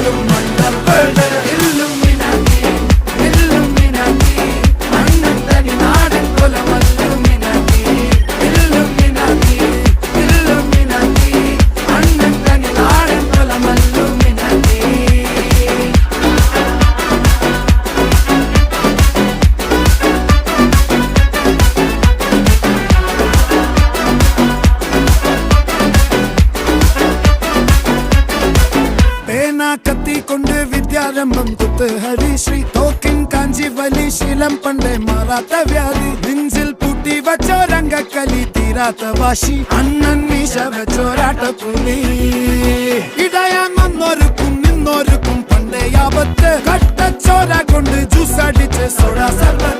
പോലും മണ്ടപ്പേട് Illuminati Illuminati അണ്ണൻ തനി നാടൻ കൊലമല്ലുമിനാറ്റി ഇല്ലുമിനാറ്റി ഇല്ലുമിനാറ്റി അണ്ണൻ തനി നാടൻ കൊലമല്ലുമിനാറ്റി. കത്തി കൊണ്ട് വിദ്യാരംഭം കുത്ത് ഹരിശ്രീ തോക്കിൻ കാഞ്ചി വലി ശീലം പണ്ടേ മാറാത്ത വ്യാധി നെഞ്ചിൽ പൂട്ടി വച്ചോരംഗക്കലി തീരാത്ത വാശി അണ്ണൻ മീശ വെച്ചോരാട്ട പുലി ഇടയാൻ വന്നോർക്കും നിന്നോർക്കും പണ്ടേ ആപത്ത് കട്ടച്ചോര കൊണ്ട് ജ്യൂസ് അടിച്ച് സോഡ സർബത്ത്